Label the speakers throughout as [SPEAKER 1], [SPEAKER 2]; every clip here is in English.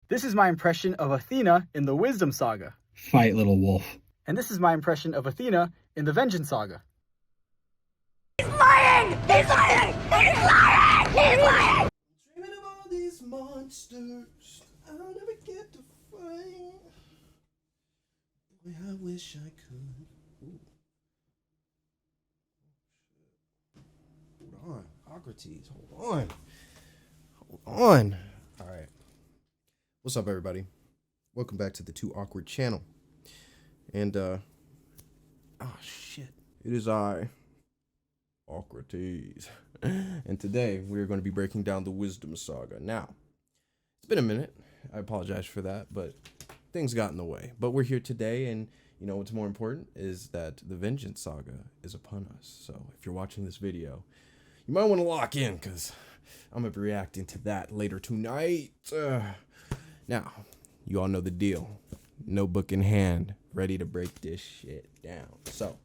[SPEAKER 1] This is my impression of Athena in the Wisdom Saga.
[SPEAKER 2] Fight, little wolf.
[SPEAKER 1] And this is my impression of Athena in the Vengeance Saga.
[SPEAKER 3] He's lying! He's lying! He's lying! He's lying!
[SPEAKER 4] Dreaming of all these monsters I'll never get to fight. Boy, I wish I could. Ooh. Hold on. Awkrates, hold on. Hold on. Alright. What's up, everybody? Welcome back to the Too Awkward channel. And, oh shit. It is I, awkrates. And today, we're going to be breaking down the Wisdom Saga. Now, it's been a minute. I apologize for that, but things got in the way. But we're here today, and you know what's more important is that the Vengeance Saga is upon us. So, if you're watching this video, you might want to lock in, because I'm going to be reacting to that later tonight. Now, you all know the deal. Notebook in hand, ready to break this shit down. So,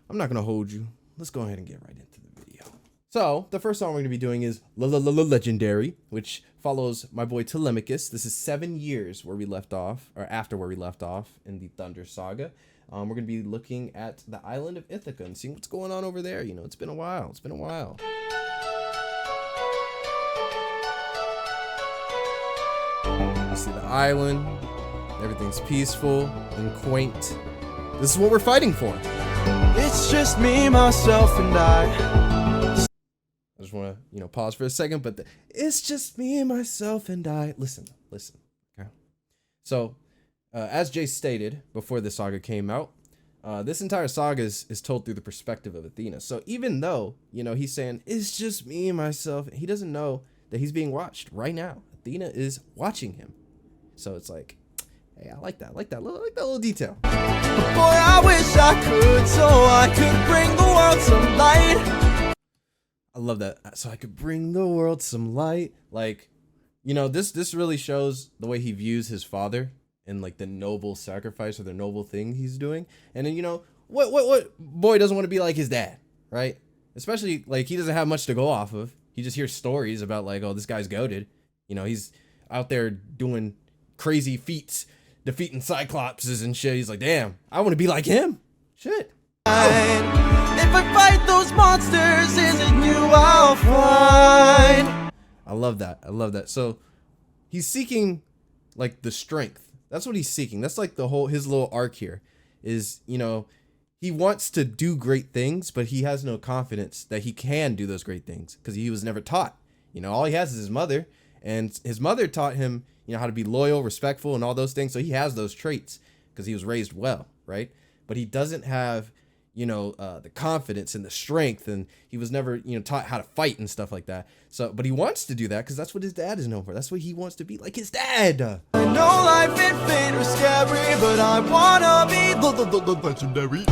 [SPEAKER 4] I'm not going to hold you. Let's go ahead and get right into the video. So, the first song we're going to be doing is Legendary, which follows my boy Telemachus. This is 7 years where we left off, or after where we left off in the Thunder Saga. We're going to be looking at the island of Ithaca and seeing what's going on over there. You know, it's been a while. It's been a while. You see the island. Everything's peaceful and quaint. This is what we're fighting for.
[SPEAKER 5] It's just me, myself, and I
[SPEAKER 4] just want to, you know, pause for a second, but it's just me, myself, and I. Listen. Okay. So, as Jay stated before the saga came out, this entire saga is told through the perspective of Athena. So even though, you know, he's saying, it's just me, myself, he doesn't know that he's being watched right now. Athena is watching him. So it's like, hey, I like that little detail.
[SPEAKER 5] boy, I wish I could, so I could bring the world some light.
[SPEAKER 4] I love that. So I could bring the world some light. Like, you know, this really shows the way he views his father and like the noble sacrifice or the noble thing he's doing. And then, you know, what boy doesn't want to be like his dad, right? Especially like he doesn't have much to go off of. He just hears stories about like, oh, this guy's goated. You know, he's out there doing crazy feats, defeating cyclopses and shit. He's like, damn, I want to be like him. Shit.
[SPEAKER 5] If I fight those monsters, isn't you I'll find.
[SPEAKER 4] I love that. So he's seeking like the strength. That's what he's seeking. That's like his little arc here is, you know, he wants to do great things, but he has no confidence that he can do those great things because he was never taught. You know, all he has is his mother, and his mother taught him, you know, how to be loyal, respectful, and all those things. So he has those traits because he was raised well, right? But he doesn't have, you know, the confidence and the strength, and he was never, you know, taught how to fight and stuff like that. So, but he wants to do that because that's what his dad is known for. That's what he wants to be like his dad.
[SPEAKER 5] I know life and fate are scary, but I wanna be legendary.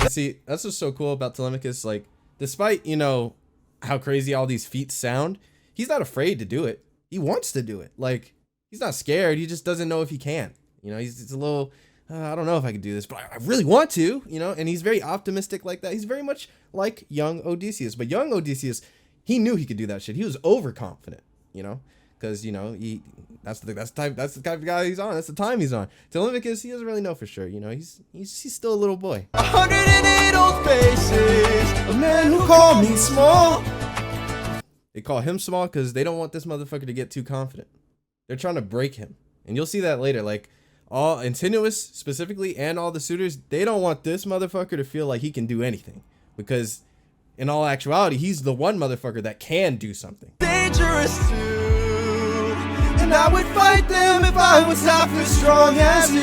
[SPEAKER 4] See, that's what's so cool about Telemachus. Like, despite, you know, how crazy all these feats sound, he's not afraid to do it. He wants to do it. Like, he's not scared. He just doesn't know if he can. You know, he's a little, I don't know if I can do this, but I really want to, you know, and he's very optimistic like that. He's very much like young Odysseus, but young Odysseus, he knew he could do that shit. He was overconfident, you know, because, you know, that's the type of guy he's on. That's the time he's on. Telemachus, he doesn't really know for sure. You know, he's still a little boy.
[SPEAKER 5] 108 old faces, a man who called me small.
[SPEAKER 4] They call him small because they don't want this motherfucker to get too confident. They're trying to break him. And you'll see that later. Like, all Antinous specifically and all the suitors, they don't want this motherfucker to feel like he can do anything. Because in all actuality, he's the one motherfucker that can do something.
[SPEAKER 5] Dangerous too, and I would fight them if I was half as strong as you.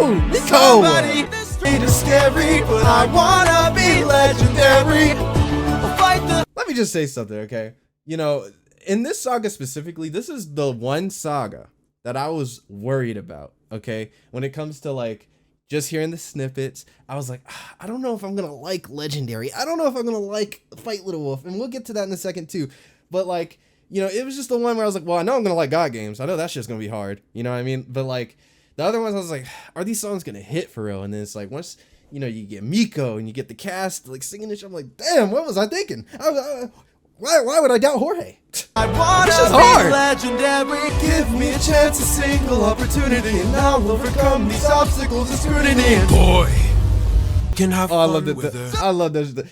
[SPEAKER 4] Ooh, Nico!
[SPEAKER 5] Somebody this is scary, but I wanna be legendary. I'll fight the.
[SPEAKER 4] Let me just say something, okay? You know, in this saga specifically, this is the one saga that I was worried about, okay? When it comes to like just hearing the snippets, I was like, I don't know if I'm gonna like Legendary. I don't know if I'm gonna like Fight Little Wolf, and we'll get to that in a second too. But like, you know, it was just the one where I was like, well, I know I'm gonna like God games. I know that shit's gonna be hard. You know what I mean? But like the other ones, I was like, are these songs gonna hit for real? And then it's like once, you know, you get Miko and you get the cast like singing this shit, I'm like, damn, what was I thinking? Why would I doubt Jorge?
[SPEAKER 5] I wanna
[SPEAKER 4] This is
[SPEAKER 5] be
[SPEAKER 4] hard.
[SPEAKER 5] legendary. Give me a chance, a single opportunity, and I'll overcome these obstacles and scrutiny. And boy, can have
[SPEAKER 4] Oh, I
[SPEAKER 5] fun
[SPEAKER 4] love
[SPEAKER 5] with
[SPEAKER 4] that. I love that.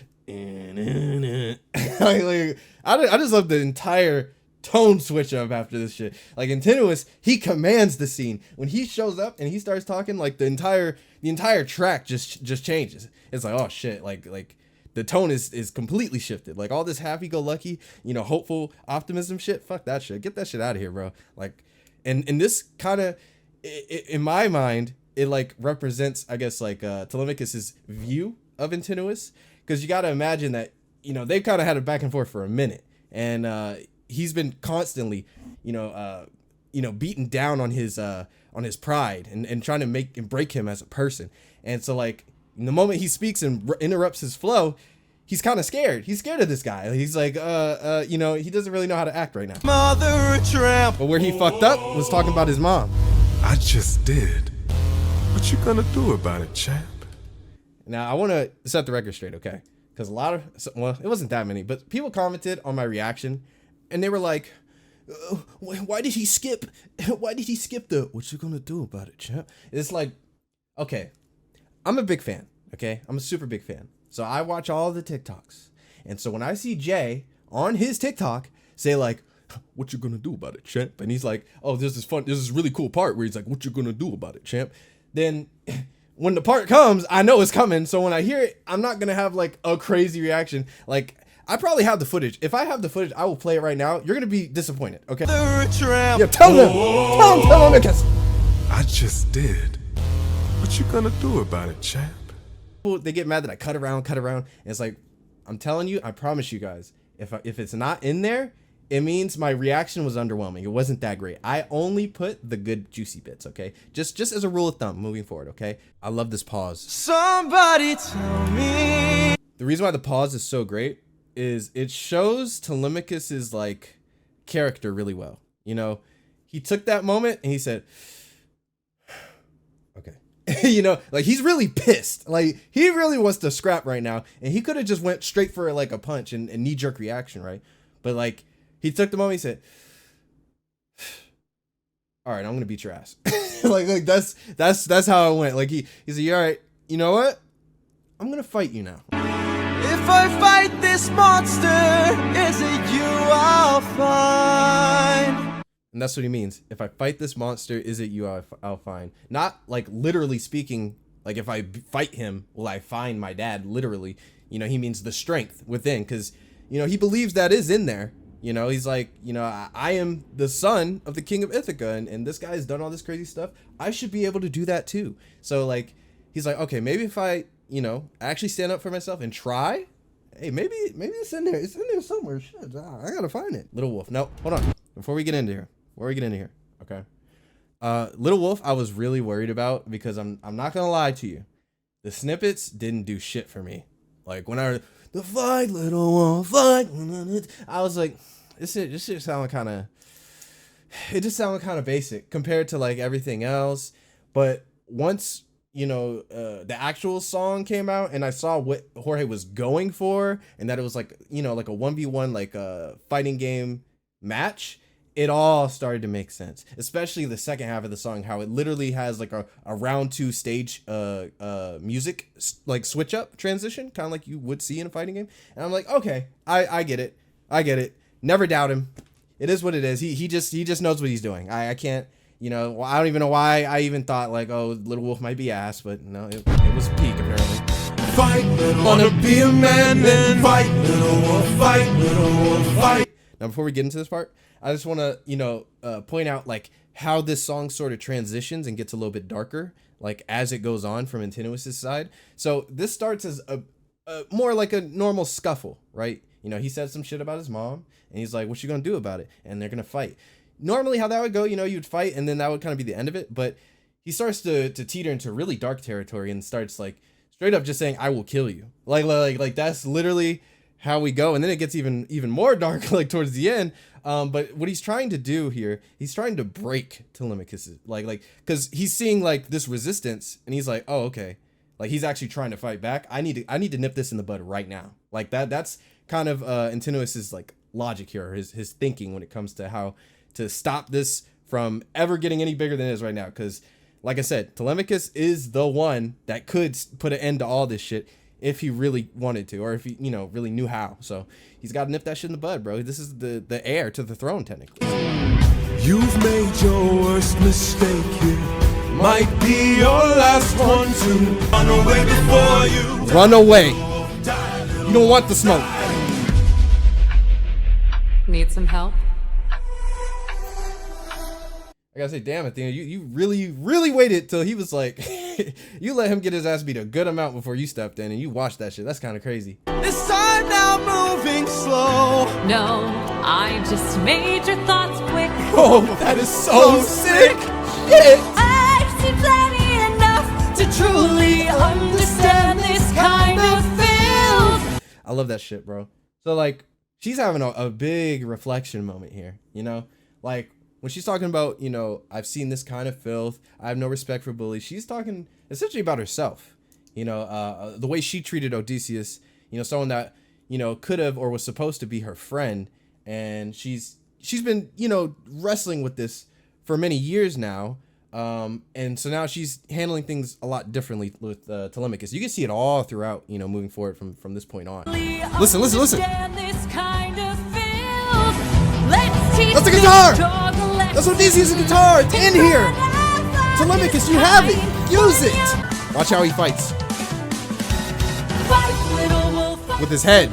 [SPEAKER 4] I just love the entire tone switch up after this shit. Like Antinous, he commands the scene. When he shows up and he starts talking, like the entire track just changes. It's like, oh shit, like the tone is completely shifted. Like all this happy-go-lucky, hopeful optimism shit. Fuck that shit. Get that shit out of here, bro. Like, and this kind of, in my mind, it like represents, I guess, like Telemachus's view of Antinous, because you got to imagine that they've kind of had a back and forth for a minute, and he's been constantly, beaten down on his pride and trying to make and break him as a person. And so like in the moment he speaks and interrupts his flow, he's kind of scared. He's scared of this guy. He's like, he doesn't really know how to act right now.
[SPEAKER 5] mother tramp.
[SPEAKER 4] But where he fucked up was talking about his mom.
[SPEAKER 2] I just did. What you gonna do about it, champ?
[SPEAKER 4] Now I want to set the record straight, okay? Because it wasn't that many, but people commented on my reaction, and they were like, "Why did he skip? Why did he skip the? What you gonna do about it, champ?" It's like, okay, I'm a big fan, okay? I'm a super big fan. So I watch all the TikToks, and so when I see Jay on his TikTok say like, "What you gonna do about it, champ?" and he's like, "Oh, there's this really cool part where he's like, 'What you gonna do about it, champ?" Then when the part comes, I know it's coming. So when I hear it, I'm not gonna have like a crazy reaction. Like I probably have the footage. If I have the footage, I will play it right now. You're gonna be disappointed, okay?
[SPEAKER 5] Mother tramp.
[SPEAKER 4] Yeah, tell them, because
[SPEAKER 2] I just did. What you gonna do about it, champ?
[SPEAKER 4] they get mad that I cut around, and it's like, I'm telling you, I promise you guys, if it's not in there, it means my reaction was underwhelming. It wasn't that great. I only put the good juicy bits, okay? Just as a rule of thumb moving forward, okay? I love this pause.
[SPEAKER 5] Somebody tell me.
[SPEAKER 4] The reason why the pause is so great is it shows Telemachus's like character really well. He took that moment and he said, okay. Like he's really pissed. Like he really wants to scrap right now, and he could have just went straight for like a punch and knee-jerk reaction, right? But like he took the moment, he said, all right, I'm gonna beat your ass. like that's how it went. Like he said, all right, you know what, I'm gonna fight you now.
[SPEAKER 5] If I fight this monster, is it you I'll find?
[SPEAKER 4] And that's what he means. If I fight this monster, is it you I'll find? Not like literally speaking, like if I fight him, will I find my dad? Literally, he means the strength within, because, he believes that is in there. He's like, I am the son of the king of Ithaca, and this guy has done all this crazy stuff. I should be able to do that too. So like, he's like, okay, maybe if I, actually stand up for myself and try, hey, maybe it's in there. It's in there somewhere. Shit, I gotta find it. Little Wolf. No, hold on. Before we get into here, okay. Little Wolf, I was really worried about, because I'm not gonna lie to you, the snippets didn't do shit for me. Like when I heard the fight, Little Wolf, fight, I was like, this shit sounded kind of, it just sounded kind of basic compared to like everything else. But once the actual song came out and I saw what Jorge was going for, and that it was like like a 1v1 like a fighting game match, it all started to make sense, especially the second half of the song, how it literally has like a round 2 stage music like switch up transition, kind of like you would see in a fighting game. And I'm like, okay, I get it. Never doubt him. It is what it is. He just knows what he's doing. I can't, I don't even know why I even thought like, oh, Little Wolf might be ass, but no, it was peak apparently.
[SPEAKER 5] Fight, wanna be a man, then fight, Little Wolf, fight, Little Wolf, fight.
[SPEAKER 4] Now, before we get into this part, I just want to, point out like how this song sort of transitions and gets a little bit darker, like as it goes on from Antinous' side. So this starts as a more like a normal scuffle, right? He said some shit about his mom, and he's like, what you gonna do about it? And they're gonna fight. Normally how that would go, you'd fight, and then that would kind of be the end of it. But he starts to teeter into really dark territory and starts like straight up just saying, I will kill you. Like that's literally how we go. And then it gets even more dark like towards the end. But what he's trying to do here, he's trying to break Telemachus, like because he's seeing like this resistance, and he's like, oh, okay, like he's actually trying to fight back. I need to nip this in the bud right now. Like that's kind of Antinous' like logic here, or his thinking when it comes to how to stop this from ever getting any bigger than it is right now. Because like I said, Telemachus is the one that could put an end to all this shit if he really wanted to, or if he, you know, really knew how. So he's got to nip that shit in the bud, bro. This is the heir to the throne, technically.
[SPEAKER 5] You've made your worst mistake here. Might be your last one to run away before you.
[SPEAKER 4] Run away. You don't want the smoke.
[SPEAKER 6] Need some help?
[SPEAKER 4] I gotta say, damn, Athena, you really waited till he was like, you let him get his ass beat a good amount before you stepped in, and you watched that shit. That's kind of crazy.
[SPEAKER 5] This time now moving slow.
[SPEAKER 6] No, I just made your thoughts quick.
[SPEAKER 4] Oh, that is so sick. Shit.
[SPEAKER 6] I've seen plenty enough to truly understand this kind of feel.
[SPEAKER 4] I love that shit, bro. So like, she's having a big reflection moment here, you know, like when she's talking about, you know, I've seen this kind of filth, I have no respect for bullies. She's talking essentially about herself, you know, the way she treated Odysseus, you know, someone that, you know, could have or was supposed to be her friend. And she's been, you know, wrestling with this for many years now. And so now she's handling things a lot differently with Telemachus. You can see it all throughout, you know, moving forward from this point on. Listen. That's the guitar! That's Odysseus' guitar! It's in here! Telemachus, you have it! Use it! Watch how he fights. With his head.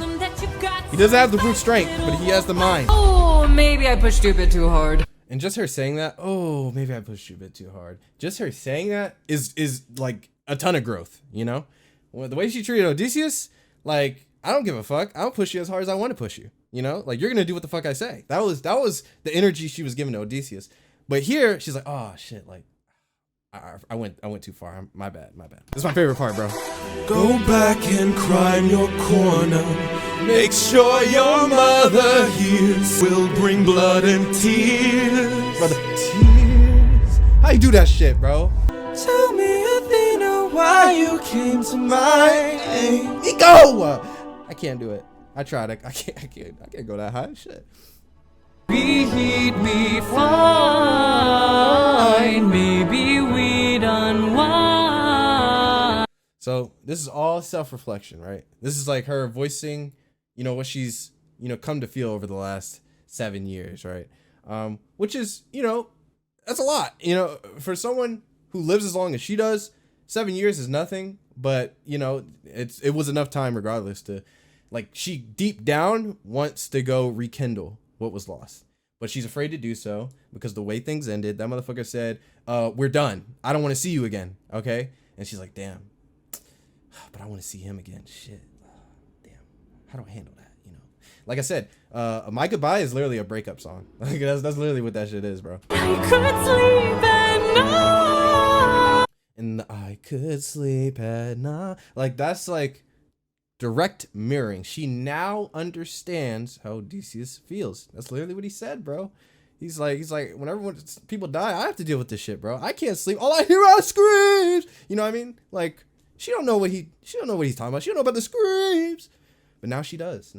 [SPEAKER 4] He doesn't have the brute strength, but he has the mind.
[SPEAKER 6] Oh, maybe I pushed you a bit too hard.
[SPEAKER 4] And just her saying that, oh, maybe I pushed you a bit too hard. Just her saying that is like a ton of growth, you know? The way she treated Odysseus, like, I don't give a fuck. I'll push you as hard as I want to push you. You know, like, you're gonna do what the fuck I say. That was the energy she was giving to Odysseus. But here she's like, oh shit, like I went too far. My bad. This is my favorite part, bro.
[SPEAKER 5] Go back and cry in your corner. Make sure your mother hears. We'll bring blood and tears.
[SPEAKER 4] Brother, tears. How you do that shit, bro?
[SPEAKER 5] Tell me, Athena, why you came to my aid.
[SPEAKER 4] Ego! I can't do it. I tried. I can't go that high. Shit.
[SPEAKER 6] He'd be fine. Maybe we'd unwind.
[SPEAKER 4] So this is all self-reflection, right? This is like her voicing, you know, what she's, you know, come to feel over the last 7 years, right? Which is, you know, that's a lot. You know, for someone who lives as long as she does, 7 years is nothing. But you know, it was enough time, regardless, to. Like, she deep down wants to go rekindle what was lost. But she's afraid to do so because the way things ended, that motherfucker said, we're done. I don't want to see you again, okay? And she's like, damn. But I want to see him again. Shit. Damn. How do I handle that, you know? Like I said, My Goodbye is literally a breakup song. Like, that's literally what that shit is, bro.
[SPEAKER 6] I could sleep at night.
[SPEAKER 4] And I could sleep at night. Like, that's like... direct mirroring. She now understands how Odysseus feels. That's literally what he said, bro. He's like, whenever people die, I have to deal with this shit, bro. I can't sleep. All I hear are screams. You know what I mean? Like, she don't know what he's talking about. She don't know about the screams. But now she does.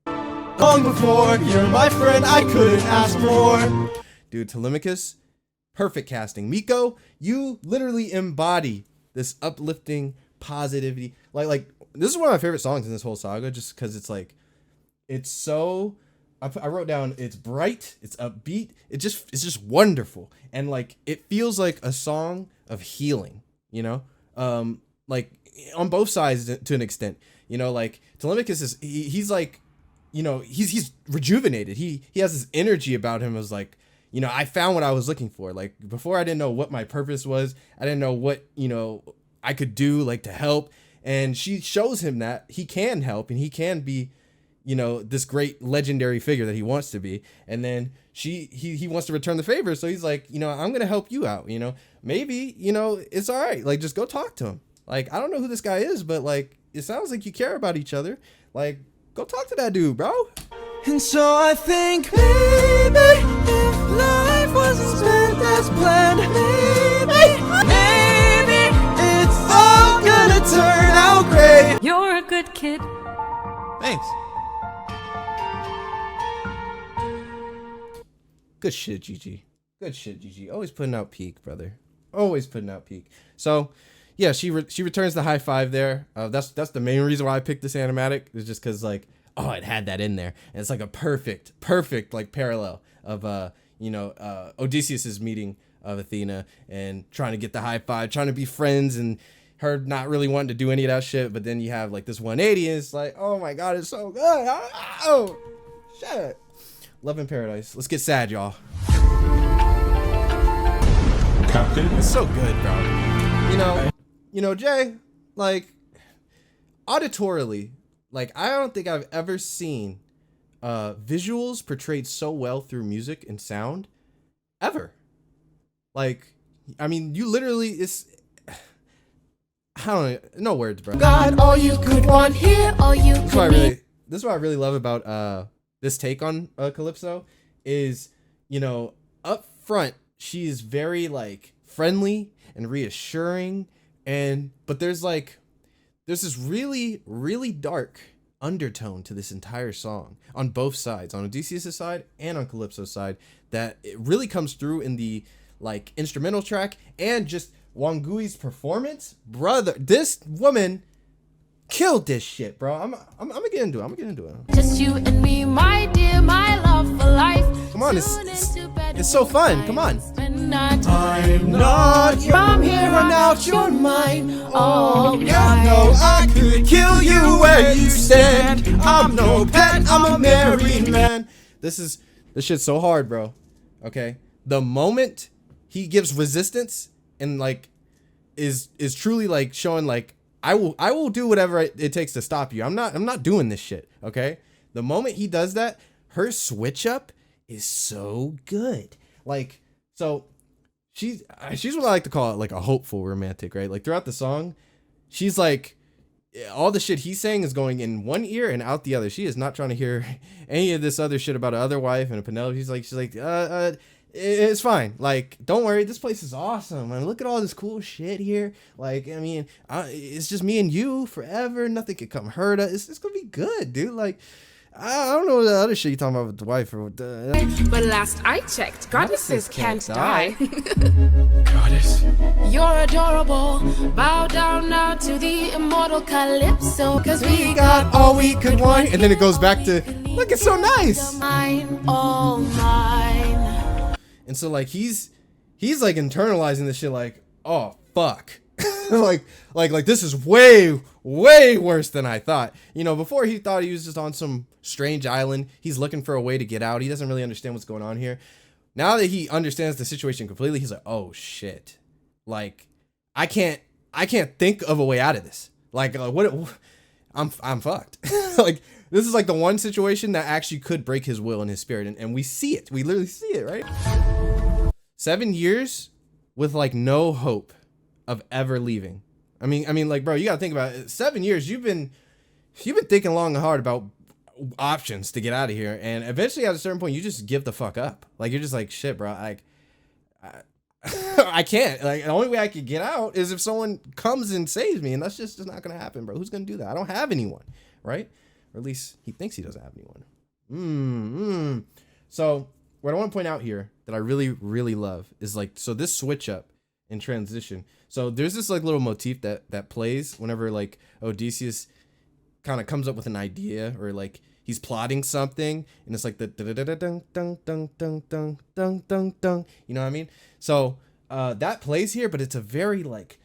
[SPEAKER 5] Long before, you're my friend, I couldn't ask more.
[SPEAKER 4] Dude, Telemachus, perfect casting. Miko, you literally embody this uplifting positivity. Like this is one of my favorite songs in this whole saga, just because it's like, it's so, I wrote down, it's bright, it's upbeat, it's just wonderful. And like, it feels like a song of healing, you know? Like on both sides to an extent, you know, like Telemachus is, he's like, you know, he's rejuvenated. He has this energy about him as like, you know, I found what I was looking for. Like before, I didn't know what my purpose was. I didn't know what, you know, I could do like to help. And she shows him that he can help and he can be, you know, this great legendary figure that he wants to be. And then he wants to return the favor. So he's like, you know, I'm going to help you out. You know, maybe, you know, it's all right. Like, just go talk to him. Like, I don't know who this guy is, but like, it sounds like you care about each other. Like, go talk to that dude, bro.
[SPEAKER 5] And so I think maybe if life wasn't spent as planned, maybe it's all gonna turn out great.
[SPEAKER 6] You're a good kid.
[SPEAKER 5] Thanks.
[SPEAKER 4] Good shit, GG. Good shit, GG. Always putting out peak, brother. Always putting out peak. So, yeah, she returns the high five there. That's the main reason why I picked this animatic. Is just because, like, oh, it had that in there. And it's like a perfect, like, parallel of, Odysseus's meeting of Athena and trying to get the high five, trying to be friends, and her not really wanting to do any of that shit. But then you have, like, this 180, and it's like, oh, my God, it's so good. Oh, shit. Love in Paradise. Let's get sad, y'all.
[SPEAKER 5] Captain.
[SPEAKER 4] It's so good, bro. You know, Jay, like, auditorily, like, I don't think I've ever seen visuals portrayed so well through music and sound ever. Like, I mean, you literally, I don't know, no words, bro.
[SPEAKER 6] God, all you could want here, all you could need.
[SPEAKER 4] This is what I really love about this take on Calypso is, you know, up front, she is very, like, friendly and reassuring, but there's this really, really dark undertone to this entire song on both sides, on Odysseus' side and on Calypso's side, that it really comes through in the, like, instrumental track and just Wangui's performance. Brother, this woman killed this shit, bro. I'm gonna get into it.
[SPEAKER 6] Just you and me, my dear, my love for life.
[SPEAKER 4] Come on, it's so fun. Come on.
[SPEAKER 5] I'm not
[SPEAKER 6] From here on out, you're mine. Oh,
[SPEAKER 5] yeah, no, I could kill you where you stand. I'm no pet, I'm a married man.
[SPEAKER 4] This shit's so hard, bro. Okay, the moment he gives resistance and, like, is truly, like, showing, like, I will do whatever it takes to stop you. I'm not doing this shit. Okay, the moment he does that, her switch up is so good. Like, so she's what I like to call it, like, a hopeful romantic, right? Like, throughout the song, she's like, all the shit he's saying is going in one ear and out the other. She is not trying to hear any of this other shit about an other wife and a Penelope. She's like, it's fine. Like, don't worry. This place is awesome. I mean, look at all this cool shit here. Like, I mean, it's just me and you forever. Nothing can come hurt us. It's gonna be good, dude. Like, I don't know what the other shit you talking about with the wife or with the.
[SPEAKER 7] But last I checked, goddesses can't die.
[SPEAKER 5] Goddess.
[SPEAKER 6] You're adorable. Bow down now to the immortal Calypso. Cause we got
[SPEAKER 4] all we could want. And then it goes back to, look, it's so nice.
[SPEAKER 6] mine, all mine.
[SPEAKER 4] And so, like, he's like internalizing this shit, like, oh fuck. like this is way worse than I thought. You know, before he thought he was just on some strange island. He's looking for a way to get out. He doesn't really understand what's going on here. Now that he understands the situation completely, he's like, oh shit. Like, I can't think of a way out of this. Like, what I'm fucked. Like, this is like the one situation that actually could break his will and his spirit, and we see it. We literally see it, right? 7 years with, like, no hope of ever leaving. I mean, like, bro, you gotta think about it. 7 years, you've been thinking long and hard about options to get out of here, and eventually, at a certain point, you just give the fuck up. Like, you're just like, shit, bro. Like, I can't. Like, the only way I could get out is if someone comes and saves me, and that's just not gonna happen, bro. Who's gonna do that? I don't have anyone, right? Or at least he thinks he doesn't have anyone. So what I want to point out here that I really, really love is, like, so this switch up in transition. So there's this, like, little motif that plays whenever, like, Odysseus kind of comes up with an idea, or, like, he's plotting something, and it's like the dun dun dun dun dun dun dun dun. You know what I mean? So that plays here, but it's a very, like,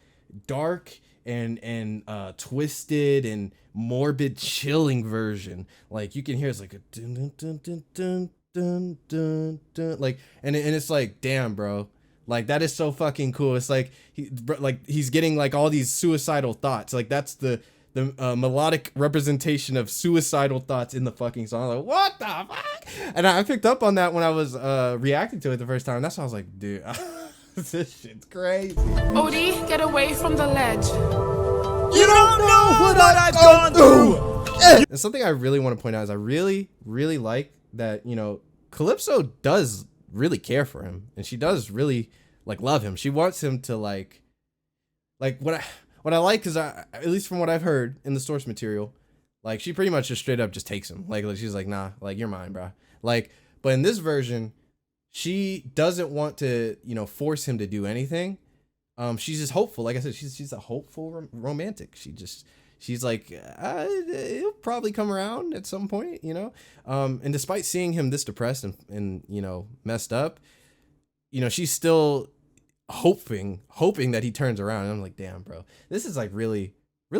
[SPEAKER 4] dark and twisted and morbid, chilling version. Like, you can hear it's like a dun dun dun dun dun dun dun dun, like, and it's like, damn, bro, like, that is so fucking cool. It's like he's getting, like, all these suicidal thoughts. Like, that's the melodic representation of suicidal thoughts in the fucking song. Like, what the fuck? And I picked up on that when I was reacting to it the first time. That's why I was like, dude, this shit's crazy.
[SPEAKER 7] Odie, get away from the ledge.
[SPEAKER 5] You don't know what I've gone through.
[SPEAKER 4] And something I really want to point out is I really, really like that, you know, Calypso does really care for him, and she does really, like, love him. She wants him to, like what I like is, at least from what I've heard in the source material, like, she pretty much just straight up just takes him. Like she's like, nah, like, you're mine, bro. Like, but in this version, she doesn't want to, force him to do anything. She's just hopeful. Like I said, she's a hopeful romantic. She's like, it'll probably come around at some point, and despite seeing him this depressed and messed up, she's still hoping that he turns around. And I'm like, damn, bro, this is like really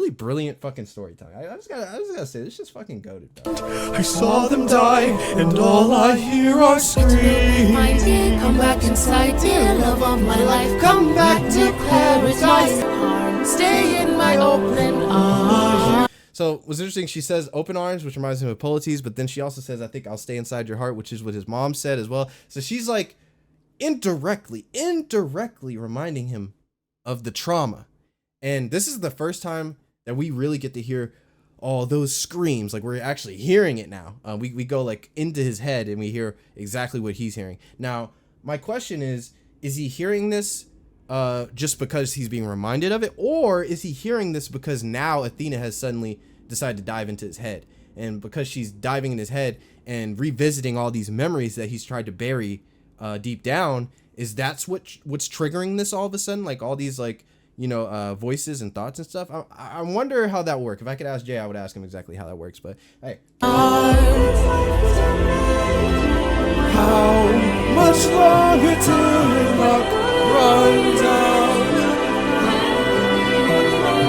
[SPEAKER 4] brilliant fucking storytelling. I just gotta say, this just fucking goated, bro.
[SPEAKER 5] I saw them die, and all I hear are screams.
[SPEAKER 6] My dear, come back inside, dear love of my life. Come back to paradise. Stay in my open arms.
[SPEAKER 4] So what's interesting, she says open arms, which reminds him of Polites, but then she also says, I think I'll stay inside your heart, which is what his mom said as well. So she's like indirectly reminding him of the trauma. And this is the first time that we really get to hear all those screams. Like, we're actually hearing it now. We go like into his head and we hear exactly what he's hearing. Now, my question is he hearing this just because he's being reminded of it? Or is he hearing this because now Athena has suddenly decided to dive into his head? And because she's diving in his head and revisiting all these memories that he's tried to bury deep down, is that's what's triggering this all of a sudden? Like all these like, voices and thoughts and stuff. I wonder how that works. If I could ask Jay, I would ask him exactly how that works. But hey,
[SPEAKER 5] How much longer till the clock runs out?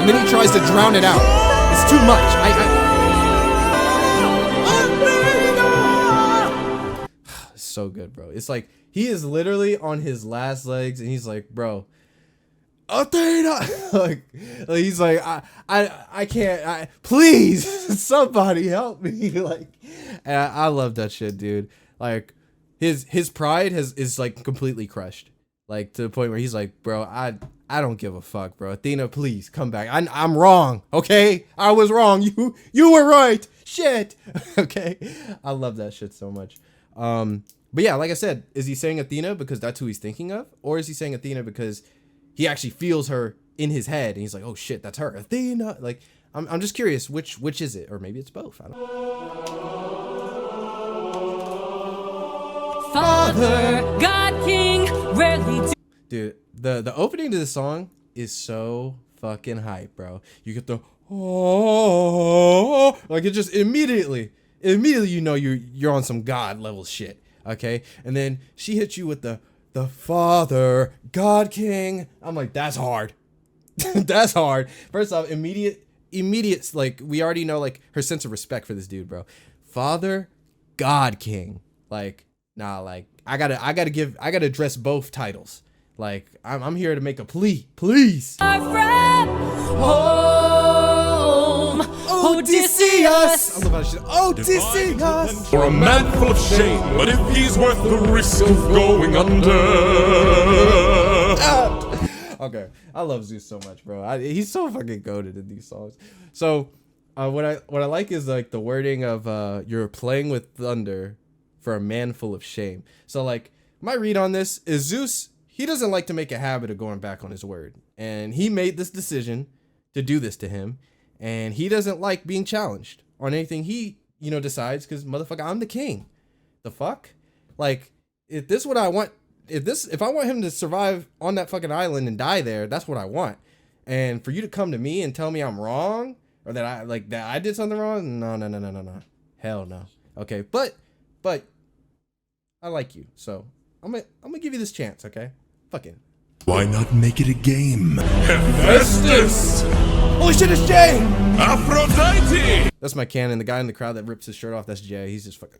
[SPEAKER 4] and then he tries to drown it out. It's too much. It's so good, bro. It's like he is literally on his last legs, and he's like, bro, Athena, like he's like, I can't, please, somebody help me. Like, and I love that shit, dude. Like his pride is like completely crushed, like to the point where he's like, bro, I don't give a fuck, bro. Athena, please come back. I'm wrong, okay? I was wrong. You were right. Shit. Okay. I love that shit so much. But yeah, like I said, is he saying Athena because that's who he's thinking of, or is he saying Athena because he actually feels her in his head and he's like, oh shit, that's her, Athena? Like, I'm just curious, which is it? Or maybe it's both. I don't know.
[SPEAKER 6] Father, God, King, rarely do.
[SPEAKER 4] Dude, the opening to this song is so fucking hype, bro. You get the oh, like it just immediately you're on some God level shit, okay? And then she hits you with the Father, God, King. I'm like, that's hard. That's hard. First off, immediate, like, we already know, like, her sense of respect for this dude, bro. Father, God, King. Like, nah, like, I gotta address both titles. Like, I'm here to make a plea, please.
[SPEAKER 6] Our friend, home, Odysseus.
[SPEAKER 4] I love how she said, Odysseus.
[SPEAKER 5] For a man full of shame, but if he's worth the risk of going under.
[SPEAKER 4] Okay, I love Zeus so much, bro. He's so fucking goated in these songs. So, what I like is like the wording of you're playing with thunder for a man full of shame. So like my read on this is Zeus, he doesn't like to make a habit of going back on his word, and he made this decision to do this to him, and he doesn't like being challenged on anything he decides, because motherfucker, I'm the king. The fuck? Like, if this is what I want. If I want him to survive on that fucking island and die there, that's what I want. And for you to come to me and tell me I'm wrong, or that I did something wrong, no. Hell no. Okay, but I like you, so I'm gonna give you this chance, okay? Fucking.
[SPEAKER 2] Why not make it a game?
[SPEAKER 5] Hephaestus!
[SPEAKER 4] Holy shit, it's Jay!
[SPEAKER 5] Aphrodite!
[SPEAKER 4] That's my canon. The guy in the crowd that rips his shirt off, that's Jay. He's just fucking.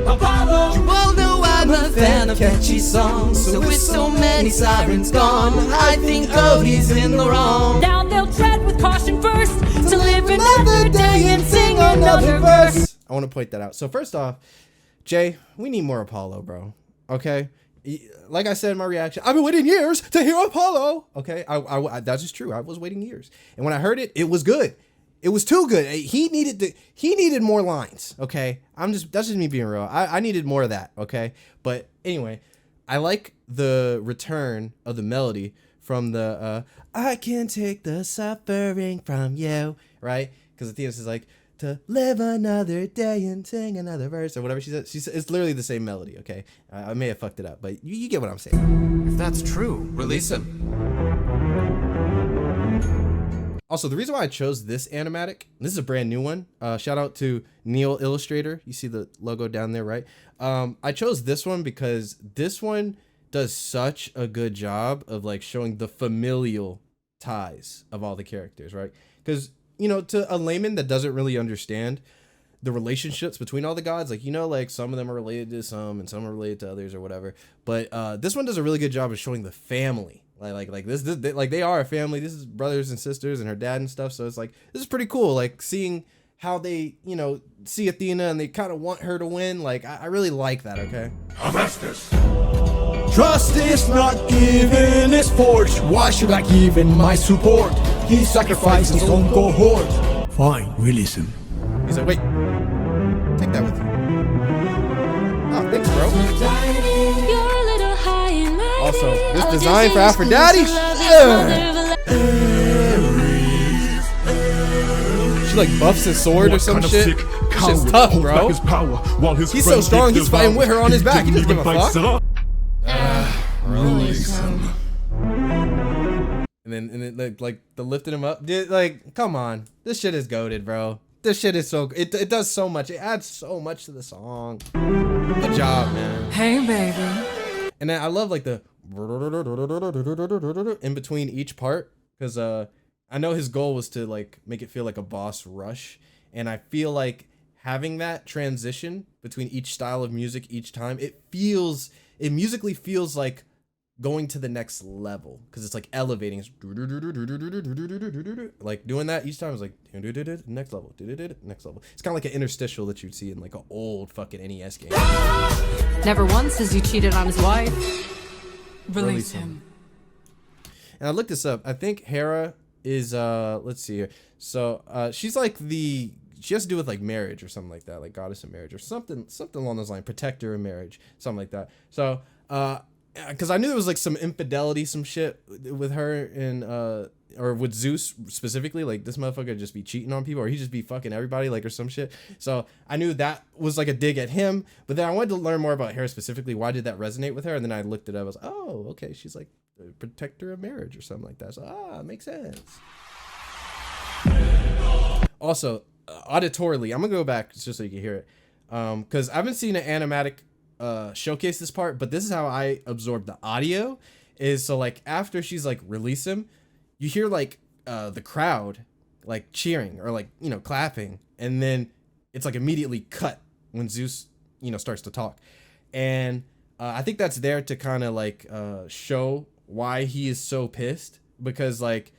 [SPEAKER 6] Apollo, you all know I'm a fan of catchy songs. So with so many sirens gone, I think Cody's in the wrong. Now they'll tread with caution first to live another day and sing another verse.
[SPEAKER 4] I want to point that out. So first off, Jay, we need more Apollo, bro. Okay? Like I said in my reaction, I've been waiting years to hear Apollo. Okay? I that's just true. I was waiting years. And when I heard it, it was good. It was too good. He needed more lines. Okay? That's just me being real. I needed more of that. Okay? But anyway, I like the return of the melody from the I can take the suffering from you, right? Because Antinous is like, to live another day and sing another verse or whatever she said. It's literally the same melody. Okay, I may have fucked it up, but you get what I'm saying.
[SPEAKER 5] If that's true, release him.
[SPEAKER 4] Also, the reason why I chose this animatic, this is a brand new one. Shout out to Neil Illustrator. You see the logo down there, right? I chose this one because this one does such a good job of like showing the familial ties of all the characters, right? Because, you know, to a layman that doesn't really understand the relationships between all the gods, like, you know, like some of them are related to some and some are related to others or whatever. But this one does a really good job of showing the family. Like this like they are a family. This is brothers and sisters and her dad and stuff. So it's like, this is pretty cool. Like seeing how they, you know, see Athena and they kind of want her to win. Like I really like that. Okay.
[SPEAKER 5] Hephaestus.
[SPEAKER 8] Trust is not given, is forged. Why should I give him my support? He sacrificed his own cohort. Fine, release him.
[SPEAKER 4] He's like, wait, take that with you. Oh, thanks, bro. Also, this design for Aphrodite. She like buffs his sword or some shit. This shit's tough, bro. He's so strong, he's fighting with her on his back. He doesn't give a fuck.
[SPEAKER 5] Release him.
[SPEAKER 4] And then like the lifting him up. Dude, like, come on. This shit is goated, bro. This shit is so it does so much. It adds so much to the song. Good job, man.
[SPEAKER 7] Hey, baby.
[SPEAKER 4] And then I love like the in between each part, because I know his goal was to like make it feel like a boss rush, and I feel like having that transition between each style of music each time, it musically feels like going to the next level, because it's like elevating. It's like doing that each time is like next level, next level. It's kind of like an interstitial that you'd see in like an old fucking NES game.
[SPEAKER 6] Never once has he cheated on his wife.
[SPEAKER 7] Release him.
[SPEAKER 4] And I looked this up. I think Hera is let's see here. So she's like she has to do with like marriage or something like that, like goddess of marriage or something along those lines, protector of marriage, something like that. So because I knew there was like some infidelity, some shit with her and or with Zeus specifically, like this motherfucker just be cheating on people, or he just be fucking everybody, like, or some shit. So I knew that was like a dig at him, but then I wanted to learn more about Hera specifically. Why did that resonate with her? And then I looked it up. I was like, oh, okay, she's like a protector of marriage or something like that. So makes sense. Also, auditorily, I'm gonna go back just so you can hear it, because I haven't seen an animatic showcase this part, but this is how I absorb the audio. Is so like after she's like release him, you hear like the crowd like cheering or like, you know, clapping, and then it's like immediately cut when Zeus, you know, starts to talk. And I think that's there to kind of like show why he is so pissed, because like,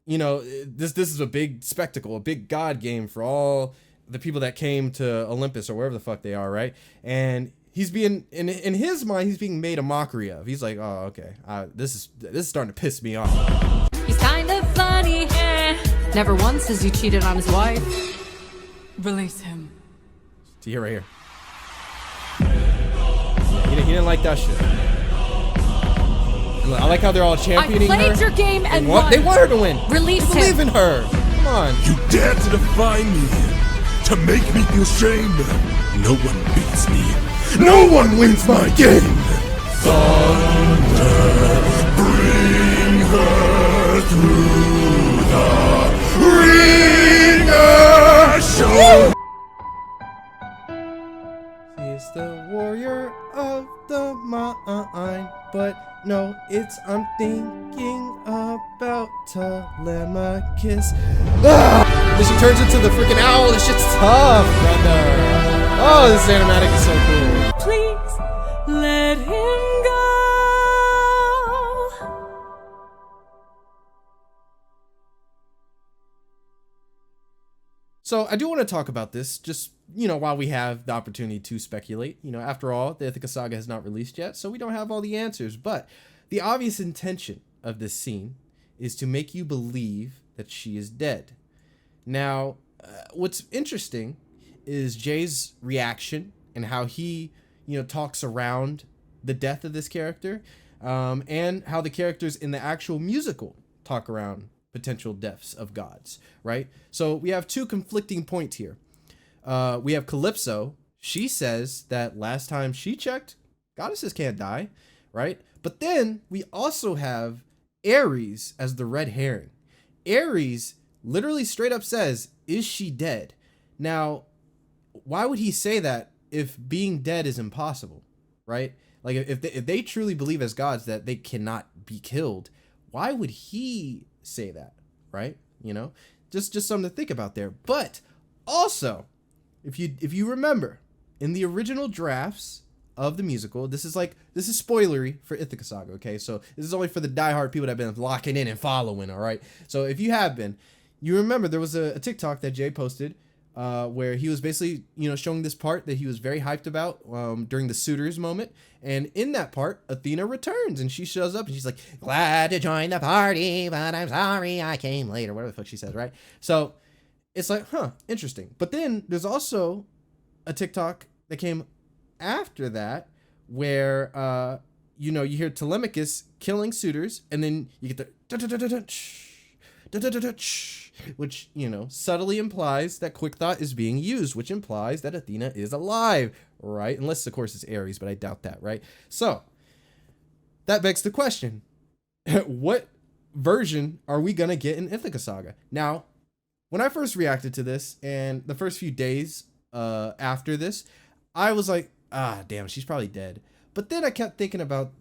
[SPEAKER 4] you know, this is a big spectacle, a big god game for all the people that came to Olympus or wherever the fuck they are, right? And he's being in his mind, he's being made a mockery of. He's like, oh, okay, this is starting to piss me off.
[SPEAKER 6] He's kind of funny. Never once has he cheated on his wife.
[SPEAKER 7] Release him.
[SPEAKER 4] See here, right here. Yeah, he didn't like that shit. I like how they're all championing her.
[SPEAKER 6] I played your game and won.
[SPEAKER 4] They want her to win.
[SPEAKER 6] Release
[SPEAKER 4] they believe
[SPEAKER 6] him.
[SPEAKER 4] in her. Come on.
[SPEAKER 5] You dare to defy me, to make me feel shame. No one beats me. No one wins my game. Thunder, bring her through the ringer. Show.
[SPEAKER 4] He's the warrior of the mind, but no, I'm thinking about Telemachus. Then she turns into the freaking owl. This shit's tough, brother. Oh, this animatic is so cool.
[SPEAKER 6] Please let him go.
[SPEAKER 4] So I do want to talk about this, just, you know, while we have the opportunity to speculate. You know, after all, the Ithaca Saga has not released yet, so we don't have all the answers. But the obvious intention of this scene is to make you believe that she is dead. Now, what's interesting is Jay's reaction and how he, you know, talks around the death of this character, and how the characters in the actual musical talk around potential deaths of gods, right? So we have two conflicting points here. We have Calypso. She says that last time she checked, goddesses can't die, right? But then we also have Ares as the red herring. Ares literally straight up says, is she dead? Now, why would he say that if being dead is impossible, right? Like if they truly believe as gods that they cannot be killed, why would he say that, right? You know, just something to think about there. But also, if you remember, in the original drafts of the musical, this is spoilery for Ithaca Saga, okay? So this is only for the diehard people that have been locking in and following, all right? So if you have been, you remember there was a TikTok that Jay posted where he was basically, you know, showing this part that he was very hyped about during the suitors moment. And in that part, Athena returns and she shows up and she's like, glad to join the party, but I'm sorry I came late, or whatever the fuck she says, right? So it's like, huh, interesting. But then there's also a TikTok that came after that where, you know, you hear Telemachus killing suitors and then you get the which, you know, subtly implies that quick thought is being used, which implies that Athena is alive, right? Unless, of course, it's Ares, but I doubt that, right? So that begs the question, what version are we going to get in Ithaca Saga? Now, when I first reacted to this and the first few days after this, I was like, ah, damn, she's probably dead. But then I kept thinking about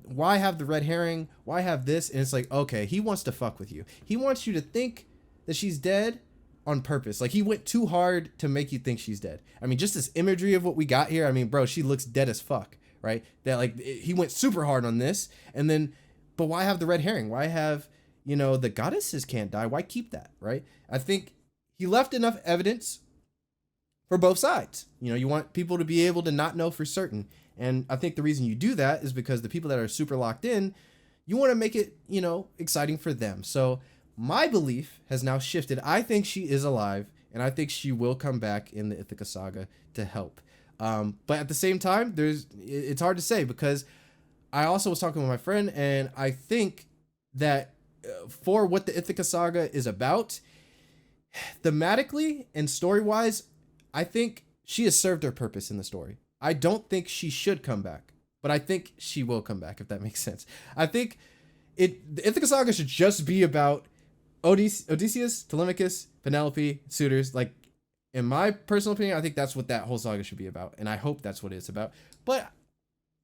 [SPEAKER 4] why have the red herring? Why have this? And it's like, okay, he wants to fuck with you. He wants you to think that she's dead on purpose. Like, he went too hard to make you think she's dead. I mean, just this imagery of what we got here. I mean, bro, she looks dead as fuck, right? That, like, he went super hard on this. And then, but why have the red herring? Why have, you know, the goddesses can't die? Why keep that, right? I think he left enough evidence for both sides. You know, you want people to be able to not know for certain. And I think the reason you do that is because the people that are super locked in, you want to make it, you know, exciting for them. So my belief has now shifted. I think she is alive, and I think she will come back in the Ithaca Saga to help. But at the same time, it's hard to say, because I also was talking with my friend, and I think that for what the Ithaca Saga is about, thematically and story-wise, I think she has served her purpose in the story. I don't think she should come back, but I think she will come back, if that makes sense. I think the Ithaca Saga should just be about Odysseus, Telemachus, Penelope, suitors. Like, in my personal opinion, I think that's what that whole saga should be about, and I hope that's what it's about. But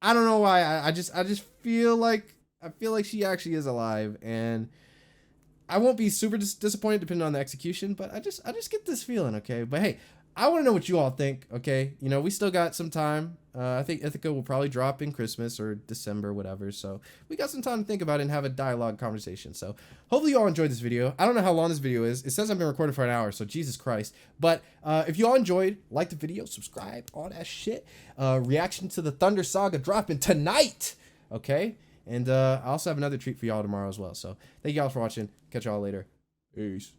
[SPEAKER 4] I don't know why. I just feel like she actually is alive, and I won't be super disappointed depending on the execution. But I just get this feeling, okay? But hey, I want to know what you all think, okay? You know, we still got some time. I think Ithaca will probably drop in Christmas or December, whatever. So we got some time to think about it and have a dialogue conversation. So hopefully you all enjoyed this video. I don't know how long this video is. It says I've been recording for an hour, so Jesus Christ. But if you all enjoyed, like the video, subscribe, all that shit. Reaction to the Thunder Saga dropping tonight, okay? And I also have another treat for y'all tomorrow as well. So thank y'all for watching. Catch y'all later. Peace.